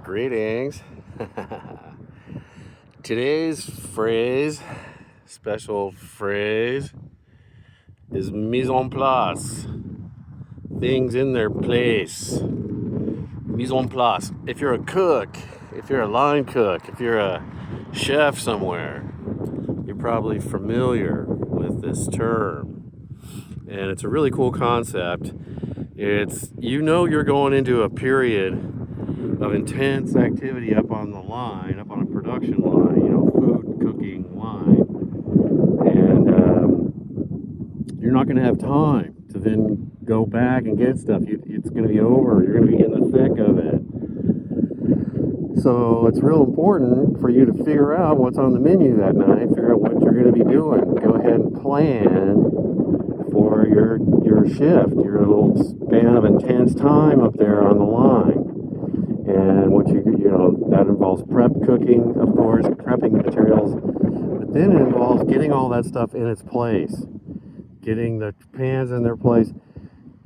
Greetings. Today's special phrase, is mise en place. Things in their place. Mise en place. If you're a cook, if you're a line cook, if you're a chef somewhere, you're probably familiar with this term. And it's a really cool concept. You're going into a period of intense activity up on the line, up on a production line, food cooking line, and you're not going to have time to then go back and get stuff. It's going to be over. You're going to be in the thick of it. So it's real important for you to figure out what's on the menu that night, figure out what you're going to be doing. Go ahead and plan for your shift, your little span of intense time up there on the line. And that involves prep cooking, of course, prepping the materials, but then it involves getting all that stuff in its place, getting the pans in their place.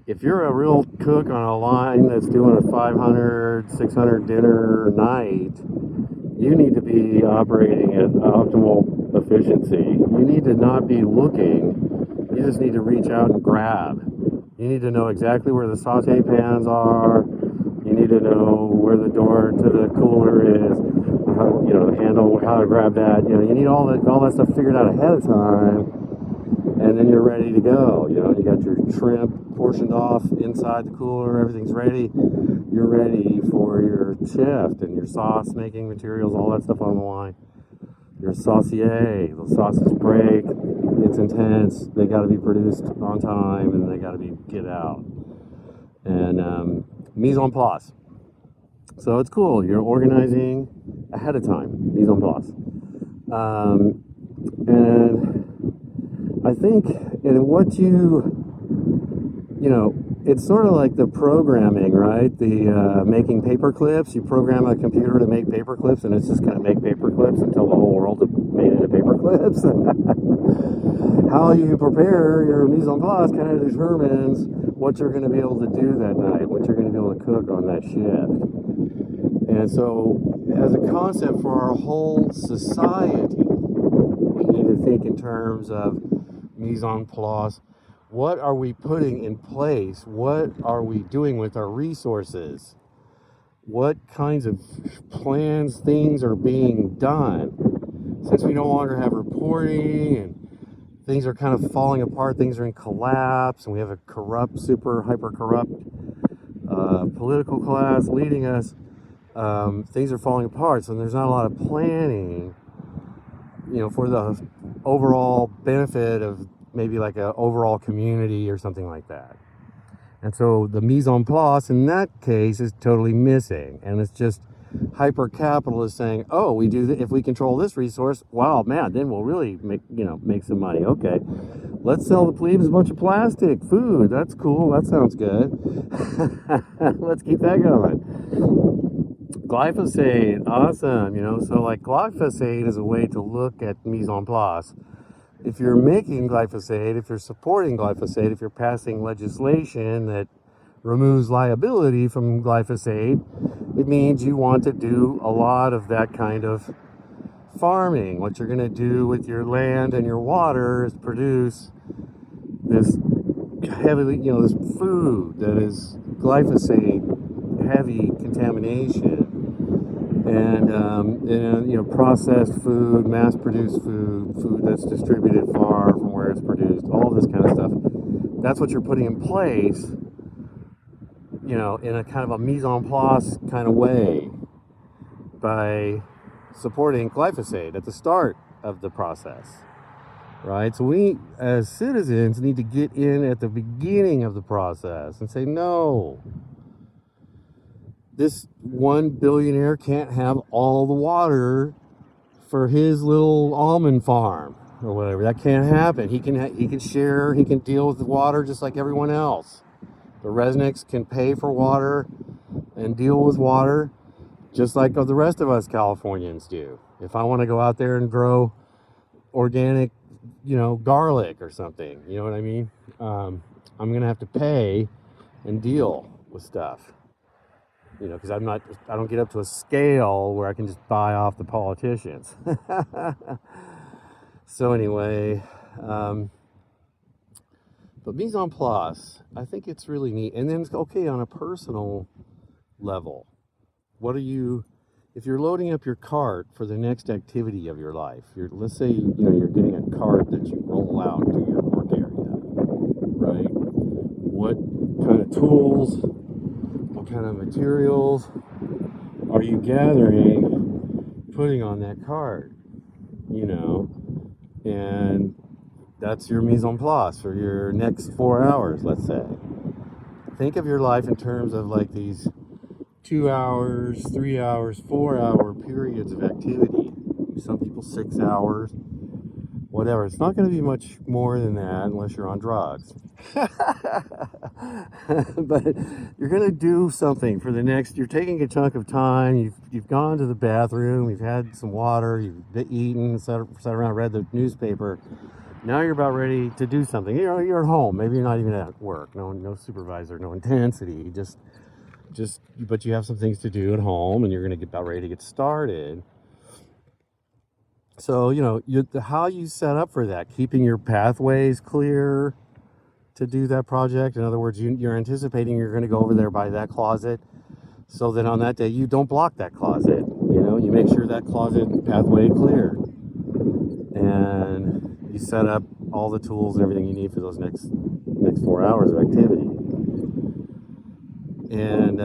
If you're a real cook on a line that's doing a 500, 600 dinner night, you need to be operating at optimal efficiency. You need to not be looking. You just need to reach out and grab. You need to know exactly where the saute pans are. You need to know where the door to the cooler is, the handle, how to grab that. You need all that stuff figured out ahead of time, and then you're ready to go. You got your shrimp portioned off inside the cooler. Everything's ready. You're ready for your shift and your sauce making materials, all that stuff on the line. Your saucier, the sauces break. It's intense. They got to be produced on time, and they got to be get out. And mise en place. So it's cool. You're organizing ahead of time. Mise en place. And I think it's sort of like the programming, right? The making paper clips. You program a computer to make paper clips, and it's just going to make paper clips until the whole world is made into paper clips. How you prepare your mise en place kind of determines what you're going to be able to do that night, what you're going to be able to cook on that shift. And so, as a concept for our whole society, we need to think in terms of mise en place. What are we putting in place? What are we doing with our resources? What kinds of plans, things are being done? Since we no longer have reporting and things are kind of falling apart, things are in collapse, and we have a corrupt, super hyper corrupt political class leading us, things are falling apart. So there's not a lot of planning, for the overall benefit of maybe like an overall community or something like that. And so the mise en place in that case is totally missing, and it's just hyper capitalist saying, oh, we do if we control this resource, wow, man, then we'll really make some money. Okay, let's sell the plebes a bunch of plastic food. That's cool. That sounds good. Let's keep that going. Glyphosate, awesome. So like glyphosate is a way to look at mise en place. If you're making glyphosate, if you're supporting glyphosate, if you're passing legislation that removes liability from glyphosate, it means you want to do a lot of that kind of farming. What you're going to do with your land and your water is produce this heavily, this food that is glyphosate heavy contamination. And processed food, mass-produced food that's distributed far from where it's produced, all this kind of stuff. That's what you're putting in place, in a kind of a mise en place kind of way by supporting glyphosate at the start of the process, right? So we, as citizens, need to get in at the beginning of the process and say, no, this one billionaire can't have all the water for his little almond farm or whatever. That can't happen. He can share, he can deal with the water just like everyone else. The Resnicks can pay for water and deal with water just like the rest of us Californians do. If I want to go out there and grow organic, garlic or something, you know what I mean? I'm going to have to pay and deal with stuff. because I don't get up to a scale where I can just buy off the politicians. So anyway, but mise en place, I think it's really neat. And then, okay, on a personal level, if you're loading up your cart for the next activity of your life, let's say, you're getting a cart that you roll out to your work area, right? What kind of tools, what kind of materials are you gathering, putting on that cart, and that's your mise en place for your next 4 hours, let's say. Think of your life in terms of like these 2 hours, 3 hours, 4 hour periods of activity. Some people 6 hours, whatever. It's not going to be much more than that unless you're on drugs. But you're going to do something for the next. You're taking a chunk of time. You've gone to the bathroom. You've had some water. You've eaten, sat around, read the newspaper. Now you're about ready to do something. You're at home. Maybe you're not even at work. No supervisor. No intensity. But you have some things to do at home, and you're going to get about ready to get started. So how you set up for that, keeping your pathways clear to do that project. In other words, you're anticipating you're going to go over there by that closet, so that on that day you don't block that closet. You make sure that closet pathway clear, and you set up all the tools and everything you need for those next 4 hours of activity. And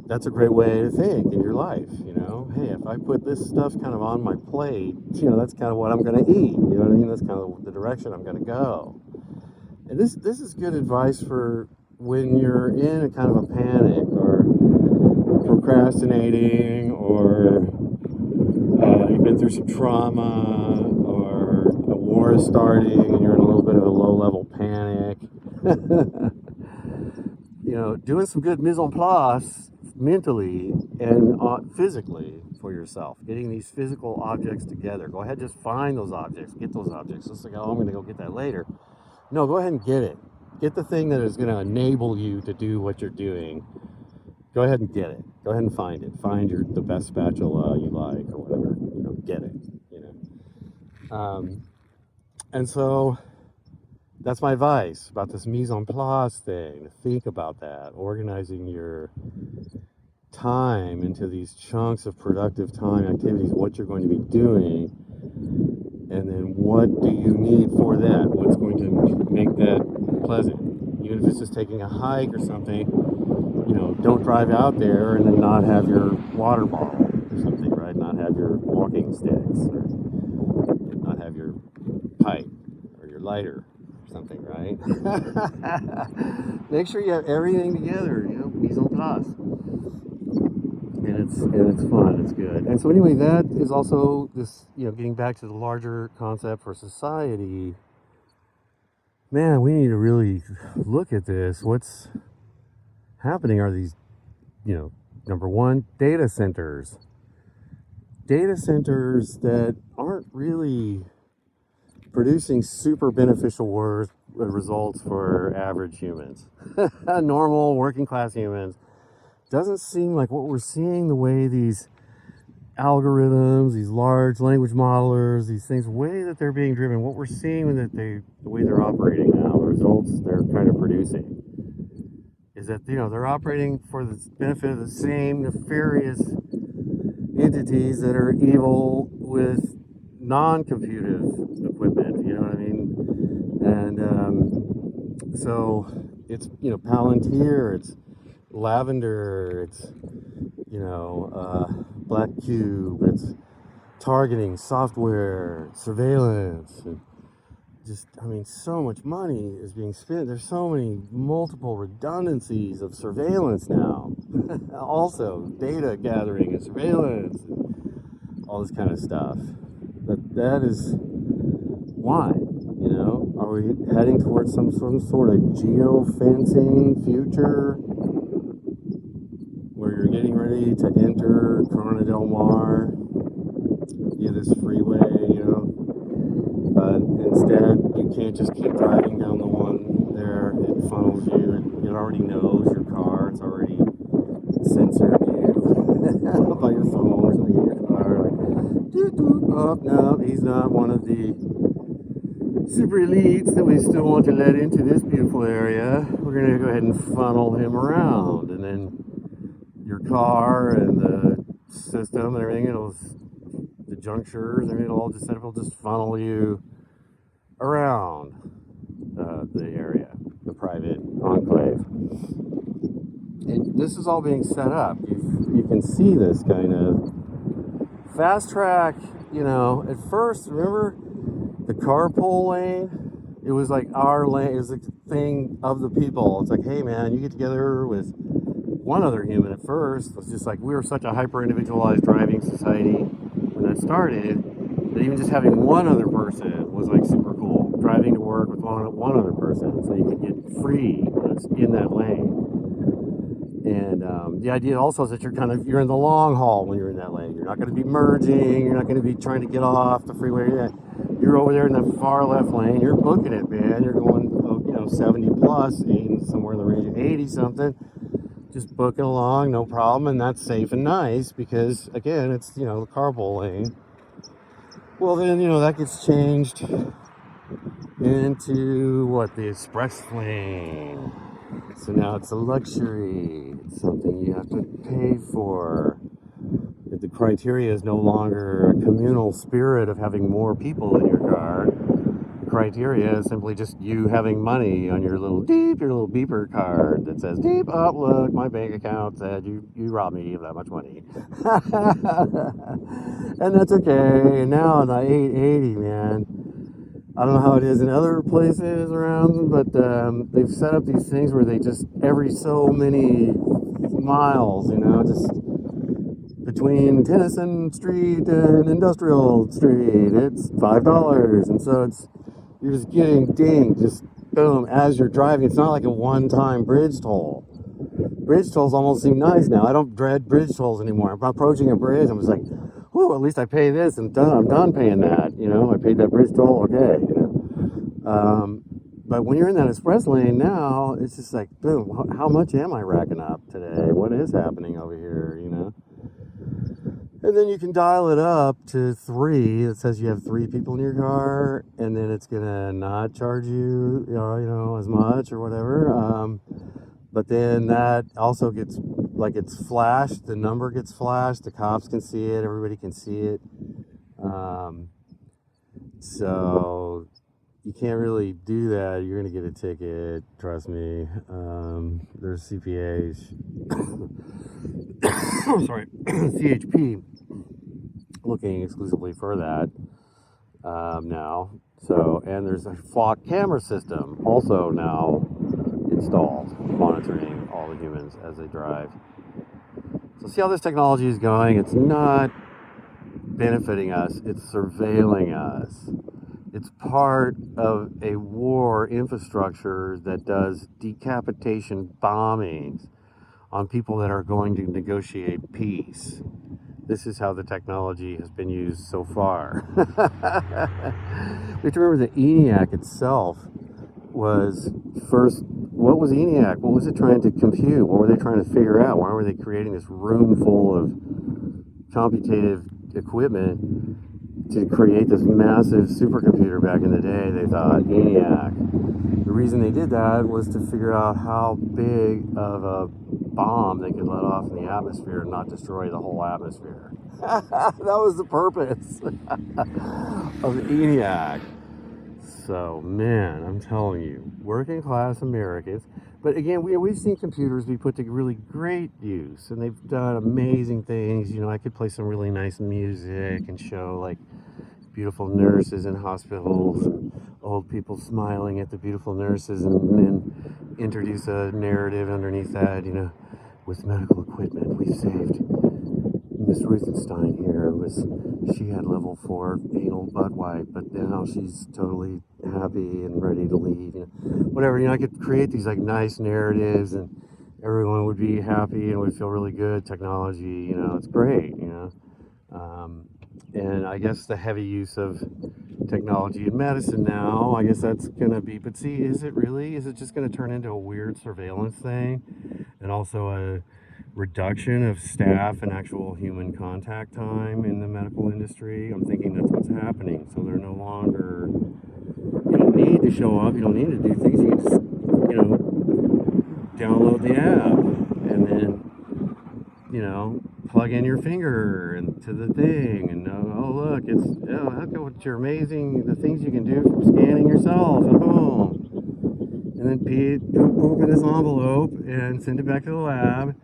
that's a great way to think in your life. Hey, if I put this stuff kind of on my plate, that's kind of what I'm going to eat. You know what I mean? That's kind of the direction I'm going to go. And this is good advice for when you're in a kind of a panic, or procrastinating, or you've been through some trauma, or a war is starting and you're in a little bit of a low-level panic. Doing some good mise en place mentally and physically for yourself, getting these physical objects together. Go ahead, just find those objects, get those objects. Just like, I'm going to go get that later. No, go ahead and get it. Get the thing that is going to enable you to do what you're doing. Go ahead and get it. Go ahead and find it. Find the best spatula you like, or whatever. Get it. And so that's my advice about this mise en place thing. Think about that. Organizing your time into these chunks of productive time activities, what you're going to be doing, and then what do you need for that? What's going to make that pleasant? Even if it's just taking a hike or something, don't drive out there and then not have your water bottle or something, right? Not have your walking sticks, or not have your pipe or your lighter or something, right? Make sure you have everything together, mise en place. And it's fun, it's good. And so anyway, that is also this, getting back to the larger concept for society. Man, we need to really look at this. What's happening are these, number one, data centers that aren't really producing super beneficial results for average humans. Normal working class humans. Doesn't seem like what we're seeing, the way these algorithms, these large language modelers, these things, the way that they're being driven, what we're seeing that the way they're operating now, the results they're kind of producing, is that they're operating for the benefit of the same nefarious entities that are evil with non-computive equipment. You know what I mean? And so it's Palantir, it's Lavender, it's Black Cube, it's targeting software, surveillance, and so much money is being spent. There's so many multiple redundancies of surveillance now. Also, data gathering and surveillance, and all this kind of stuff. But that is why, are we heading towards some sort of geo-fencing future where you're getting ready to enter Corona del Mar, this freeway, but instead you can't just keep driving down the one there. It funnels you. It already knows your car. It's already censor you by your phone or something in your car. Like, doot, doot. Oh, no, he's not one of the super elites that we still want to let into this beautiful area. We're going to go ahead and funnel him around, and then your car and the system and everything, the junctures, everything, it'll all just set up, it'll just funnel you around the area, the private enclave. And this is all being set up. You can see this kind of fast track, at first, remember the carpool lane? It was like our lane, it was like the thing of the people. It's like, hey man, you get together with one other human. At first, it was just like, we were such a hyper-individualized driving society when that started, that even just having one other person was like super cool. Driving to work with one other person, so you could get free in that lane. And the idea also is that you're in the long haul when you're in that lane. You're not going to be merging. You're not going to be trying to get off the freeway. You're over there in the far left lane. You're booking it, man. You're going, 70 plus, somewhere in the range of 80 something. Just booking along, no problem, and that's safe and nice because, again, it's, the carpool lane. Well, then, that gets changed into the express lane. So now it's a luxury. It's something you have to pay for. The criteria is no longer a communal spirit of having more people in your car. The criteria is simply just you having money on your little beeper card that says, deep, oh, look, my bank account said you robbed me of that much money. And that's okay. And now on the 880, man, I don't know how it is in other places around, but they've set up these things where they just, every so many miles, just between Tennyson Street and Industrial Street, it's $5. And so you're just getting dinged, just boom, as you're driving. It's not like a one-time bridge toll. Bridge tolls almost seem nice now. I don't dread bridge tolls anymore. I'm approaching a bridge, I'm just like, whoa, at least I pay this and I'm done paying that. I paid that bridge toll, okay. But when you're in that express lane now, it's just like, boom, how much am I racking up today? What is happening over here, And then you can dial it up to 3. It says you have 3 people in your car, and then it's gonna not charge you, as much or whatever. But then that also gets, it's flashed. The number gets flashed. The cops can see it. Everybody can see it. So you can't really do that. You're gonna get a ticket. Trust me. There's CPAs. Sorry, CHP looking exclusively for that now. So, and there's a flock camera system also now installed, monitoring all the humans as they drive. So see how this technology is going? It's not benefiting us, it's surveilling us. It's part of a war infrastructure that does decapitation bombings on people that are going to negotiate peace. This is how the technology has been used so far. We have to remember that ENIAC itself was first, what was ENIAC? What was it trying to compute? What were they trying to figure out? Why were they creating this room full of computative equipment to create this massive supercomputer back in the day? They thought, ENIAC. The reason they did that was to figure out how big of a bomb they could let off in the atmosphere and not destroy the whole atmosphere. That was the purpose of ENIAC. So, man, I'm telling you, working class Americans. But again, we've seen computers be put to really great use, and they've done amazing things. I could play some really nice music and show beautiful nurses in hospitals and old people smiling at the beautiful nurses, and introduce a narrative underneath that, with medical equipment we've saved Miss Ruthenstein here. She had level 4 anal butt wipe, but now she's totally happy and ready to leave. Whatever, I could create these nice narratives, and everyone would be happy and would feel really good. Technology, it's great, and I guess the heavy use of technology in medicine now, I guess that's gonna be, but see, is it really? Is it just gonna turn into a weird surveillance thing, and also reduction of staff and actual human contact time in the medical industry. I'm thinking that's what's happening. So they're no longer, you don't need to show up, you don't need to do things. You can just, download the app and then, plug in your finger into the thing and oh look, look what you're amazing, the things you can do from scanning yourself at home. And then poop in this envelope and send it back to the lab.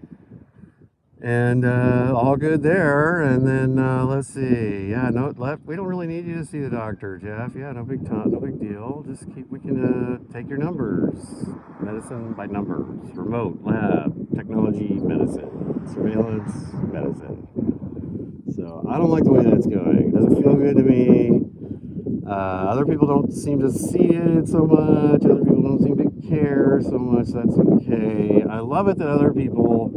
And all good there. And then let's see. Yeah, we don't really need you to see the doctor, Jeff. Yeah, no big deal. We can take your numbers. Medicine by numbers. Remote lab, technology medicine, surveillance medicine. So I don't like the way that's going. It doesn't feel good to me. Other people don't seem to see it so much. Other people don't seem to care so much. That's okay. I love it that other people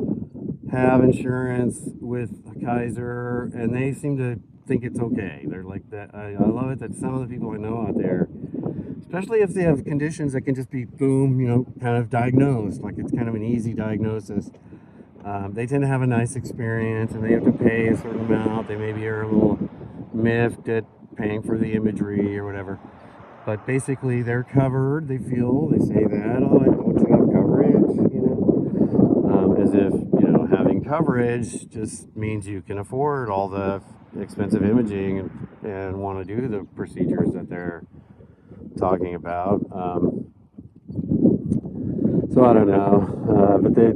have insurance with Kaiser and they seem to think it's okay. They're like that. I love it that some of the people I know out there, especially if they have conditions that can just be boom, kind of diagnosed, like it's kind of an easy diagnosis. They tend to have a nice experience and they have to pay a certain amount. They maybe are a little miffed at paying for the imagery or whatever. But basically they're covered, they say that, oh, don't you have coverage, as if, having coverage just means you can afford all the expensive imaging and want to do the procedures that they're talking about. So I don't know, but they,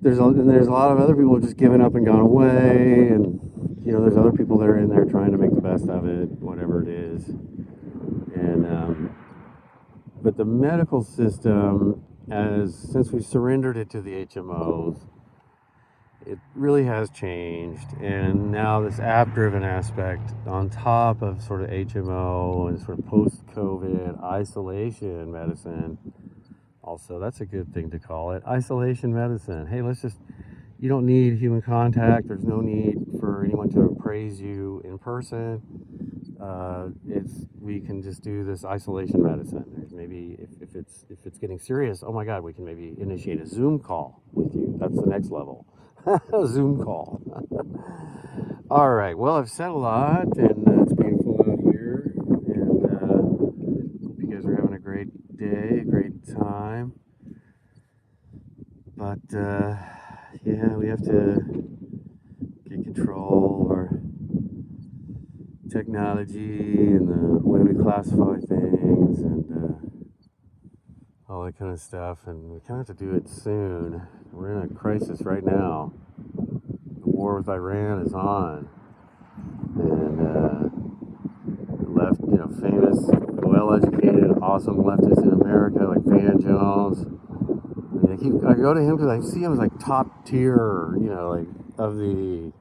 there's a lot of other people just given up and gone away, and there's other people that are in there trying to make the best of it, whatever it is. And but the medical system, since we surrendered it to the HMOs, it really has changed. And now this app-driven aspect on top of sort of HMO and sort of post-COVID isolation medicine, also that's a good thing to call it, isolation medicine. Hey, you don't need human contact. There's no need for anyone to appraise you in person. We can just do this isolation medicine. There's maybe if it's getting serious, oh my God, we can maybe initiate a Zoom call with you. That's the next level. A Zoom call. All right. Well, I've said a lot, and it's beautiful out here, and hope you guys are having a great day, a great time. But yeah, we have to get control of our technology and the way we classify things and all that kind of stuff, and we kind of have to do it soon. We're in a crisis right now. The war with Iran is on, and left, famous, well-educated, awesome leftists in America like Van Jones. I go to him because I see him as like top tier, like of the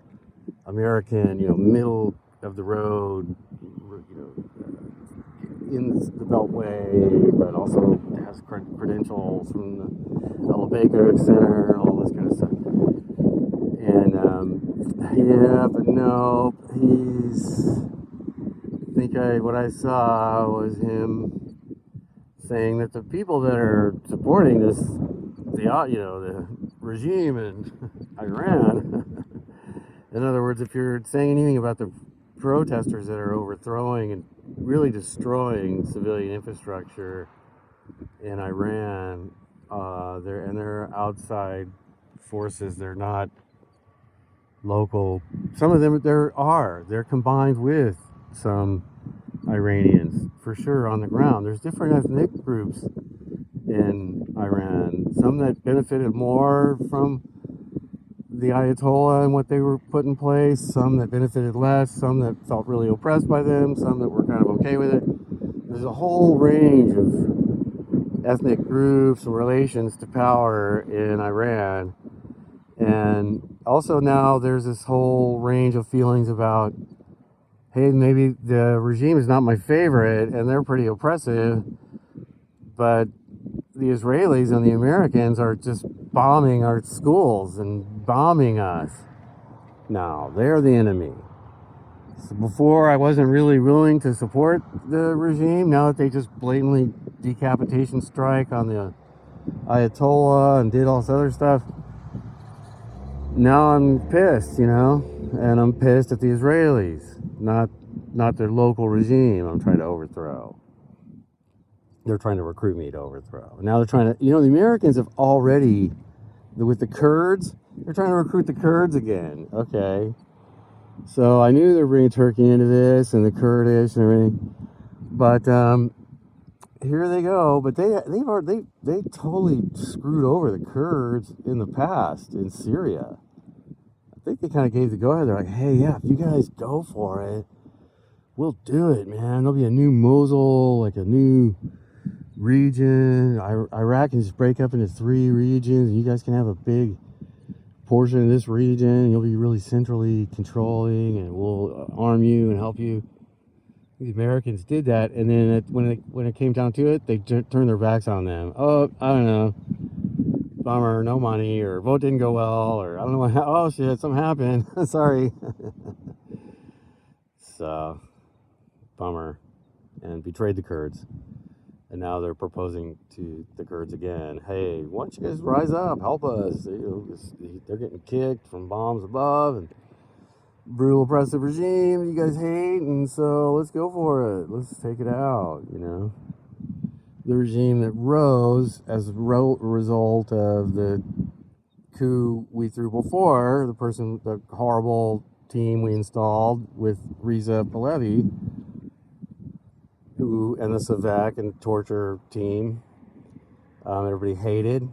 American, middle of the road, in the Beltway, but also has credentials from the Ella Baker Center, all this kind of stuff. And yeah, but no, what I saw was him saying that the people that are supporting the regime in Iran, in other words, if you're saying anything about the protesters that are overthrowing and really destroying civilian infrastructure in Iran, they're outside forces. They're not local. Some of them they're combined with some Iranians for sure on the ground. There's different ethnic groups in Iran. Some that benefited more from the Ayatollah and what they were put in place, some that benefited less, some that felt really oppressed by them, some that were kind of okay with it. There's a whole range of ethnic groups and relations to power in Iran. And also now there's this whole range of feelings about, hey, maybe the regime is not my favorite and they're pretty oppressive, but the Israelis and the Americans are just bombing our schools and bombing us. Now, they're the enemy. So before I wasn't really willing to support the regime. Now that they just blatantly decapitation strike on the Ayatollah and did all this other stuff. Now I'm pissed, and I'm pissed at the Israelis, not their local regime I'm trying to overthrow. They're trying to recruit me to overthrow. Now they're trying to, the Americans have already, with the Kurds, they're trying to recruit the Kurds again. Okay. So I knew they were bringing Turkey into this and the Kurdish and everything. But here they go. But they totally screwed over the Kurds in the past in Syria. I think they kind of gave the go ahead. They're like, hey, yeah, if you guys go for it, we'll do it, man. There'll be a new Mosul, like a new region. Iraq can just break up into 3 regions, and you guys can have a big portion of this region. You'll be really centrally controlling, and we'll arm you and help you. The Americans did that, and then when it came down to it, they turned their backs on them. Oh, I don't know, bummer, no money, or vote didn't go well, or I don't know what. Oh shit, something happened. Sorry. So, bummer, and betrayed the Kurds. And now they're proposing to the Kurds again, hey, why don't you guys rise up, help us? They're getting kicked from bombs above and brutal oppressive regime you guys hate, and so let's go for it. Let's take it out, The regime that rose as a result of the coup we threw before, the horrible team we installed with Reza Pahlavi, and the Savak and torture team, everybody hated.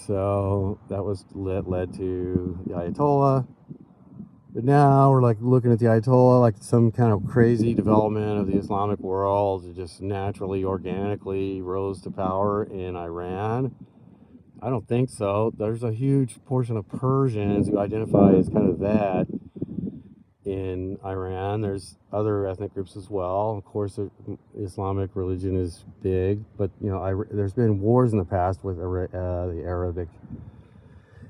So that led to the Ayatollah. But now we're like looking at the Ayatollah like some kind of crazy development of the Islamic world. It just naturally, organically rose to power in Iran. I don't think so. There's a huge portion of Persians who identify as kind of that in Iran. There's other ethnic groups as well. Of course, Islamic religion is big, but there's been wars in the past with the Arabic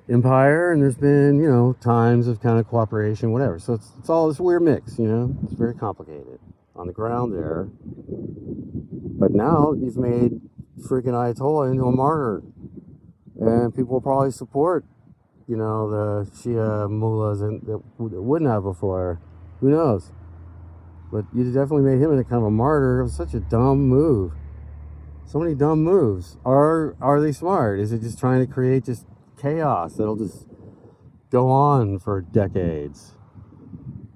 Empire, and there's been times of kind of cooperation, whatever. So it's all this weird mix. It's very complicated on the ground there. But now you've made freaking Ayatollah into a martyr, and people will probably support the Shia mullahs that wouldn't have before. Who knows? But you definitely made him into kind of a martyr. It was such a dumb move. So many dumb moves. Are they smart? Is it just trying to create just chaos that'll just go on for decades?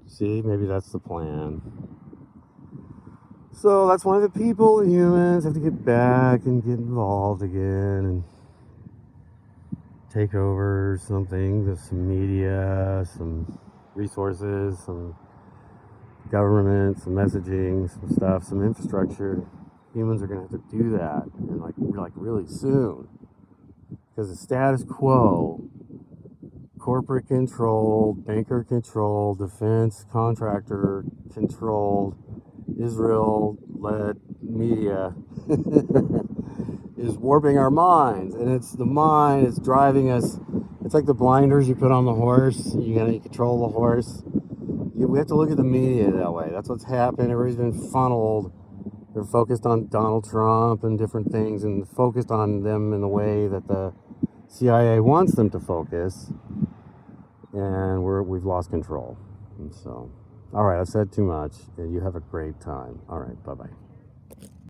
See, maybe that's the plan. So that's why the people, the humans, have to get back and get involved again and take over something. There's some media, some resources, some government, some messaging, some stuff, some infrastructure. Humans are going to have to do that, and like really soon, because the status quo, corporate controlled, banker controlled, defense contractor controlled, Israel-led media is warping our minds, and it's the mind is driving us. It's like the blinders you put on the horse. You control the horse. We have to look at the media that way. That's what's happened. Everybody's been funneled. They're focused on Donald Trump and different things, and focused on them in the way that the CIA wants them to focus, and we've lost control. And so, all right, I've said too much. You have a great time. All right, bye-bye.